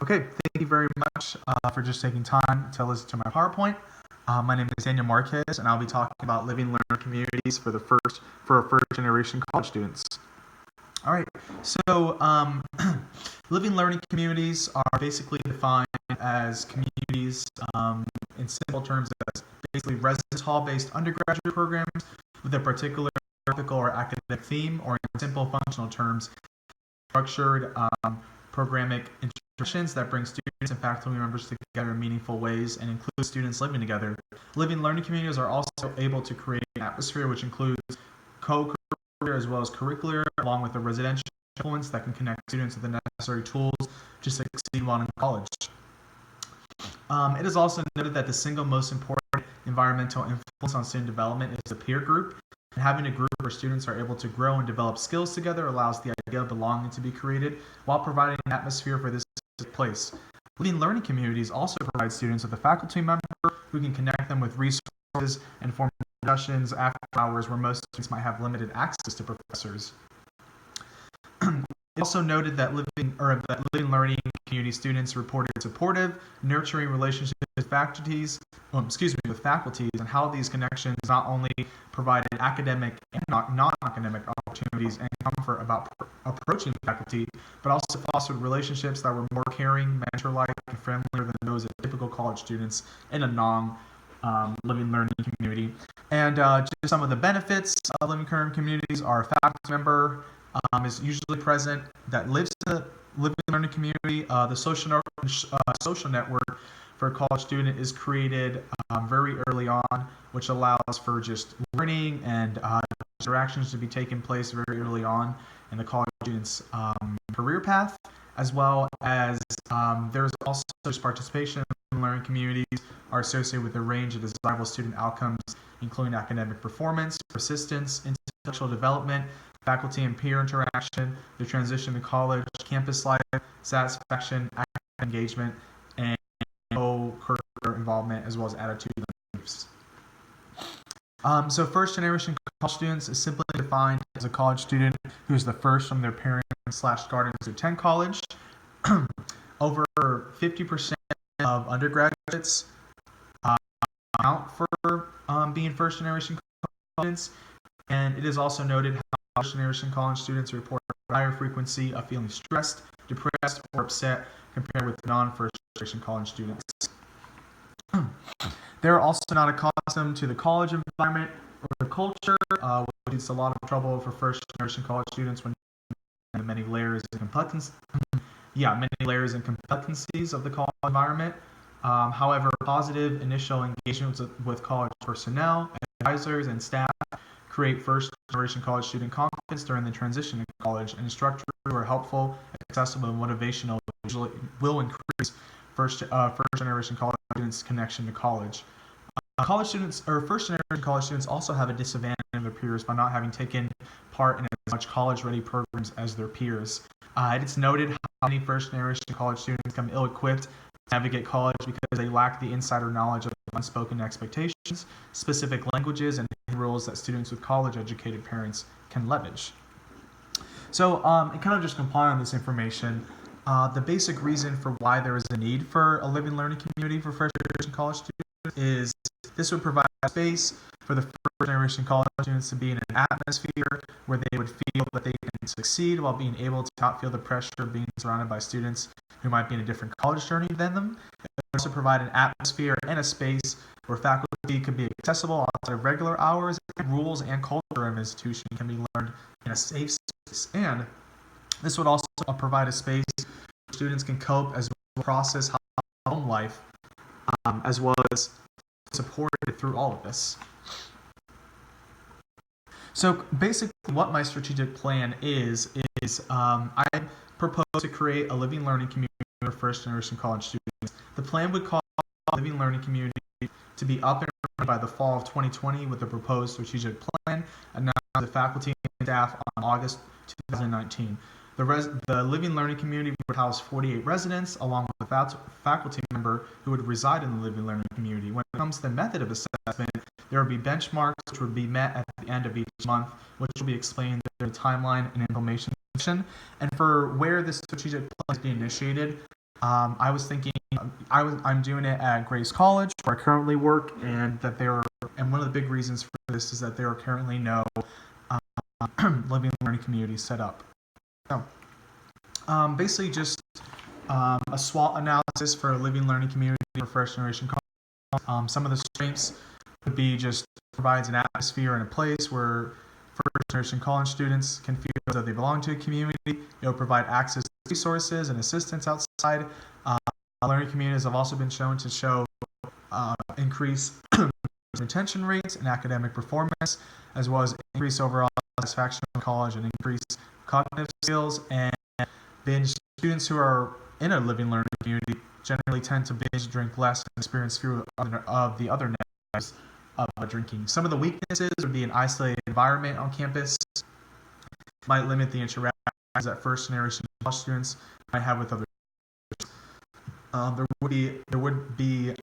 Okay, thank you very much for just taking time to listen to my PowerPoint. My name is Daniel Marquez, and I'll be talking about living learner communities for our first generation college students. All right, so living learning communities are basically defined as communities in simple terms as basically residence hall-based undergraduate programs with a particular topical or academic theme, or in simple functional terms, structured programmatic interactions that bring students and faculty members together in meaningful ways and include students living together. Living learning communities are also able to create an atmosphere which includes co-curricular as well as curricular, along with a residential influence that can connect students with the necessary tools to succeed while in college. It is also noted that the single most important environmental influence on student development is the peer group. And having a group where students are able to grow and develop skills together allows the idea of belonging to be created while providing an atmosphere for this to take place. Living learning communities also provide students with a faculty member who can connect them with resources and form discussions after hours where most students might have limited access to professors. It also noted that living learning community students reported supportive, nurturing relationships with faculties, and how these connections not only provided academic and non-academic opportunities and comfort about approaching faculty, but also fostered relationships that were more caring, mentor-like, and friendlier than those of typical college students in a living learning community. And just some of the benefits of living learning communities are a faculty member is usually present that lives in the living learning community. The social network for a college student is created very early on, which allows for just learning and interactions to be taking place very early on in the college student's career path, as well as there's also participation in learning communities are associated with a range of desirable student outcomes, including academic performance, persistence, intellectual development, faculty and peer interaction, the transition to college, campus life, satisfaction, academic engagement, and co-curricular involvement, as well as attitude and beliefs. So first generation college students is simply defined as a college student who is the first from their parents/guardians to attend college. Over 50% of undergraduates count for being first generation college students, and it is also noted how first generation college students report a higher frequency of feeling stressed, depressed, or upset compared with non-first generation college students. They're also not accustomed to the college environment or the culture, which leads to a lot of trouble for first generation college students when many layers and competencies. Many layers and competencies of the college environment. However, positive initial engagements with college personnel, advisors, and staff create first generation college student confidence during the transition to college, and instructors who are helpful, accessible, and motivational will increase first generation college students' connection to college. College students or first generation college students also have a disadvantage of their peers by not having taken part in as much college ready programs as their peers. It's noted how many first generation college students become ill equipped to navigate college because they lack the insider knowledge of unspoken expectations, specific languages, and rules that students with college educated parents can leverage. So, and kind of just comply on this information, the basic reason for why there is a need for a living learning community for first generation college students is this would provide space for the first generation college students to be in an atmosphere where they would feel that they can succeed while being able to not feel the pressure of being surrounded by students who might be in a different college journey than them. It would also provide an atmosphere and a space where faculty could be accessible outside of regular hours, and rules and culture of an institution can be learned in a safe space. And this would also provide a space where students can cope as well as process home life, as well as supported through all of this. So basically what my strategic plan is I propose to create a living learning community for first generation college students. The plan would call living learning community to be up and running by the fall of 2020 with a proposed strategic plan announced to the faculty and staff on August 2019. The living learning community would house 48 residents along with a faculty member who would reside in the living learning community. When it comes to the method of assessment, there would be benchmarks which would be met at the end of each month, which will be explained in the timeline and implementation section. And for where this strategic plan is being initiated, I was thinking I'm doing it at Grace College where I currently work, and one of the big reasons for this is that there are currently no living learning communities set up. So basically just a SWOT analysis for a living learning community for first generation college. Some of the strengths would be just provides an atmosphere and a place where first generation college students can feel as though they belong to a community. It'll provide access to resources and assistance outside. Learning communities have also been shown to show increase retention rates and academic performance, as well as increase overall satisfaction in college and increase cognitive skills. And binge students who are in a living learning community generally tend to binge drink less and experience fewer of the other negatives of drinking. Some of the weaknesses would be an isolated environment on campus, might limit the interactions that first generation college students might have with other. There would be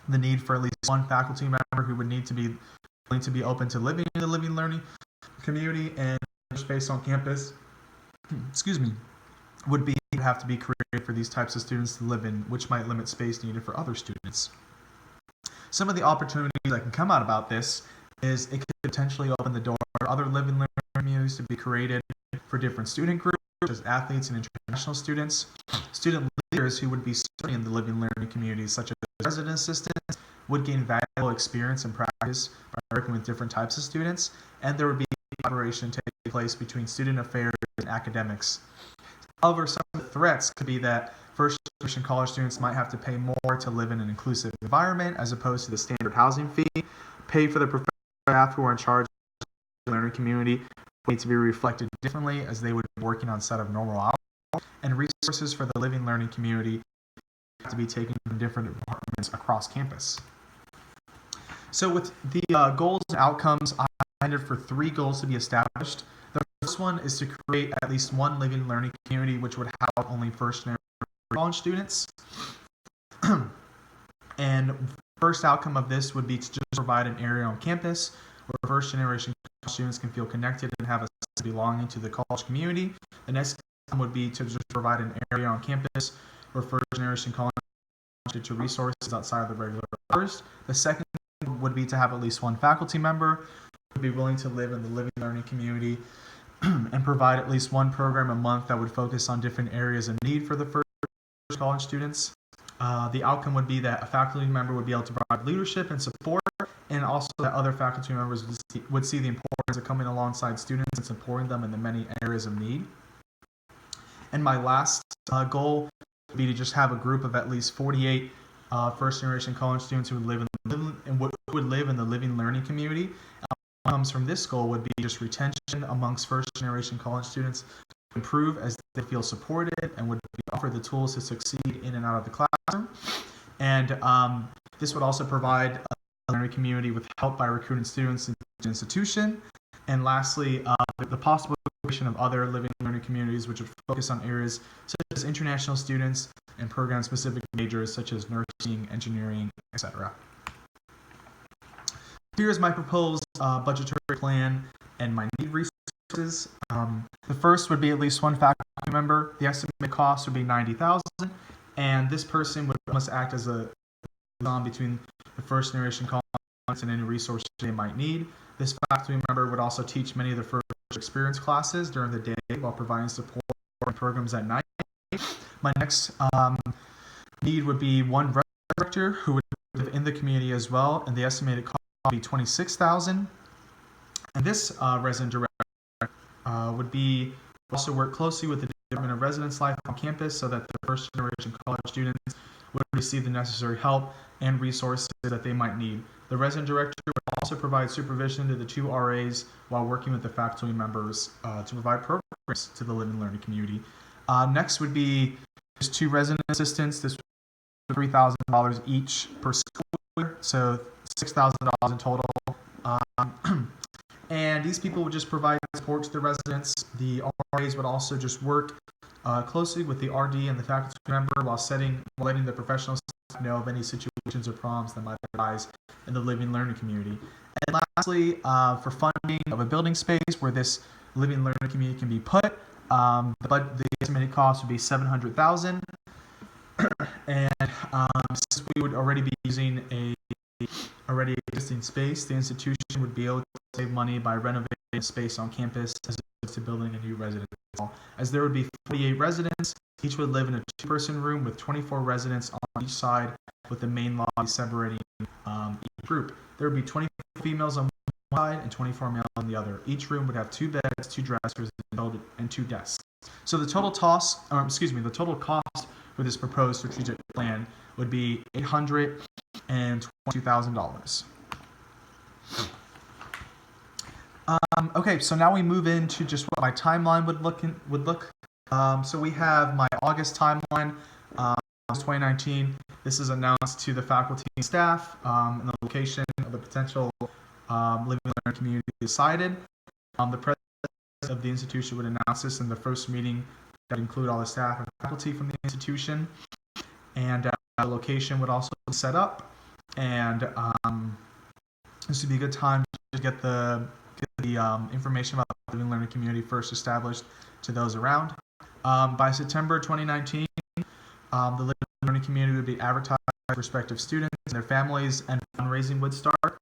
the need for at least one faculty member who would need to be willing to be open to living in the living learning community, and space on campus, would have to be created for these types of students to live in, which might limit space needed for other students. Some of the opportunities that can come out about this is it could potentially open the door for other living learning communities to be created for different student groups, such as athletes and international students. Student leaders who would be serving in the living learning communities, such as resident assistants, would gain valuable experience and practice by working with different types of students, and there would be collaboration taking place between student affairs and academics. However, some of the threats could be that first generation college students might have to pay more to live in an inclusive environment as opposed to the standard housing fee. Pay for the professional staff who are in charge of the learning community need to be reflected differently, as they would be working on set of normal hours, and resources for the living learning community have to be taken from different departments across campus. So with the goals and outcomes, I intended for 3 goals to be established. The first one is to create at least one living learning community which would house only first generation college students. And first outcome of this would be to just provide an area on campus where first generation college students can feel connected and have a sense of belonging to the college community. The next outcome would be to just provide an area on campus where first generation college students to resources outside of the regular hours. The second would be to have at least one faculty member who would be willing to live in the living learning community and provide at least one program a month that would focus on different areas of need for the first college students. The outcome would be that a faculty member would be able to provide leadership and support, and also that other faculty members would see the importance of coming alongside students and supporting them in the many areas of need. And my last goal would be to just have a group of at least 48 first generation college students who would live in the living learning community. Outcomes from this goal would be just retention amongst first generation college students improve as they feel supported and would be offered the tools to succeed in and out of the classroom. And this would also provide a learning community with help by recruiting students into the institution. And lastly, the possible creation of other living learning communities which would focus on areas such as international students and program-specific majors such as nursing, engineering, etc. Here is my proposed budgetary plan and my need resources. The first would be at least one faculty member. The estimated cost would be $90,000, and this person would almost act as a liaison between the first generation college and any resources they might need. This faculty member would also teach many of the first experience classes during the day while providing support and programs at night. My next need would be one resident director who would live in the community as well, and the estimated cost would be $26,000. And this resident director would be also work closely with the Department of Residence Life on campus so that the first generation college students would receive the necessary help and resources that they might need. The resident director would also provide supervision to the 2 RAs while working with the faculty members to provide programs to the living learning community. Next would be just 2 resident assistants. This would be $3,000 each per school year, so $6,000 in total. And these people would just provide support to the residents. The RAs would also just work closely with the RD and the faculty member while letting the professional staff know of any situations or problems that might arise in the living learning community. And lastly, for funding of a building space where this living learning community can be put, the estimated cost would be $700,000. And since we would already be using a already existing space, the institution would be able to save money by renovating space on campus as opposed to building a new residence hall. As there would be 48 residents, each would live in a two-person room with 24 residents on each side, with the main lobby separating each group. There would be 24 females on one side and 24 males on the other. Each room would have 2 beds, 2 dressers, and 2 desks. So the total cost for this proposed strategic plan would be $822,000. Okay, so now we move into just what my timeline would look. So we have my August timeline, 2019. This is announced to the faculty and staff, and the location of the potential living learning community decided. The president of the institution would announce this in the first meeting that would include all the staff and faculty from the institution, and the location would also be set up. And this would be a good time to get the information about the living learning community first established to those around. By September 2019, the living learning community would be advertised to prospective students and their families, and fundraising would start.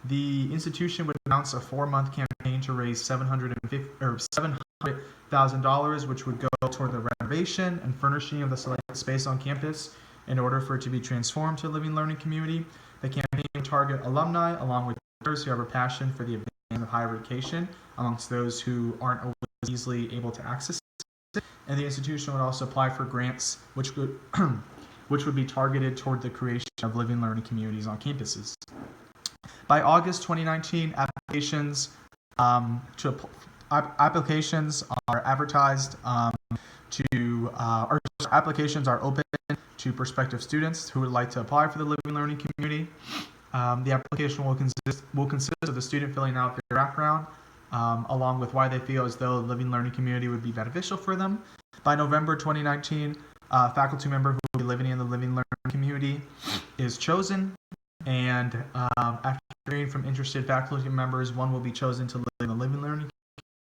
The institution would announce a 4-month campaign to raise $700,000, which would go toward the renovation and furnishing of the selected space on campus in order for it to be transformed to a living learning community. The campaign would target alumni along with others who have a passion for the advancement of higher education amongst those who aren't always easily able to access it. And the institution would also apply for grants which would be targeted toward the creation of living learning communities on campuses. By August 2019, applications are advertised applications are open to prospective students who would like to apply for the living learning community. The application will consist of the student filling out their background, along with why they feel as though the living learning community would be beneficial for them. By November 2019, a faculty member who will be living in the living learning community is chosen, and after hearing from interested faculty members, one will be chosen to live in the living learning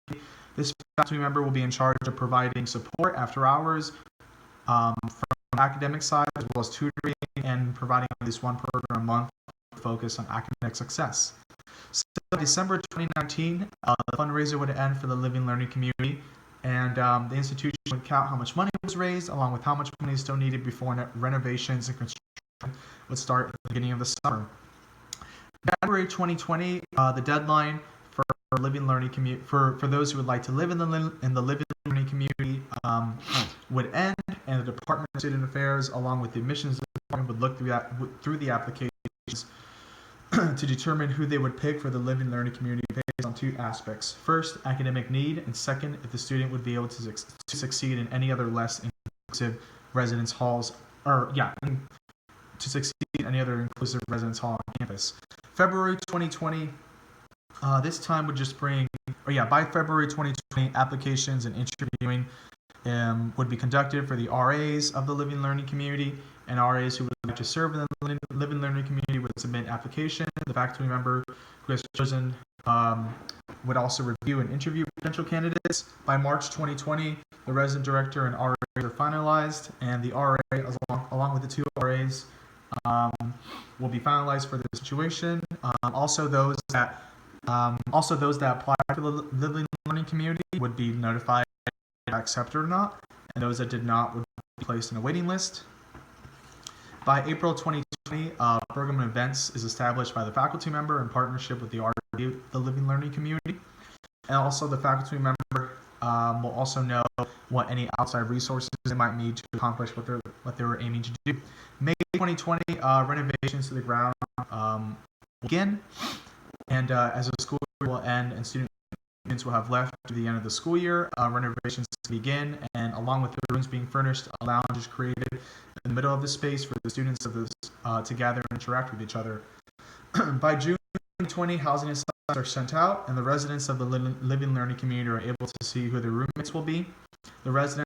community. This faculty member will be in charge of providing support after hours from the academic side, as well as tutoring and providing at least one program a month to focus on academic success. So December 2019, the fundraiser would end for the living learning community, and the institution would count how much money was raised, along with how much money is still needed before renovations and construction would start at the beginning of the summer. January 2020, the deadline for living learning for those who would like to live in the living learning community would end, and the Department of Student Affairs, along with the admissions department, would look through the applications to determine who they would pick for the living learning community based on 2 aspects. First, academic need, and second, if the student would be able to succeed in any other less inclusive residence halls, to succeed in any other inclusive residence hall on campus. February 2020, this time would just bring, by February 2020, applications and interviewing would be conducted for the RAs of the living learning community, and RAs who would like to serve in the living learning community would submit application. The faculty member who has chosen would also review and interview potential candidates. By March 2020, the resident director and RAs are finalized, and the RA, along with the 2 RAs, will be finalized for the situation. Also, those that apply for the living learning community would be notified if accepted or not, and those that did not would be placed in a waiting list. By April 2020, program and events is established by the faculty member in partnership with the RA, the living learning community, and also the faculty member will also know what any outside resources they might need to accomplish what they were aiming to do. May 2020, renovations to the ground will begin, and as the school year will end and students will have left to the end of the school year, renovations begin, and along with the rooms being furnished, a lounge is created in the middle of the space for the students to gather and interact with each other. By June 2020, housing assignments are sent out, and the residents of the living learning community are able to see who their roommates will be. The residents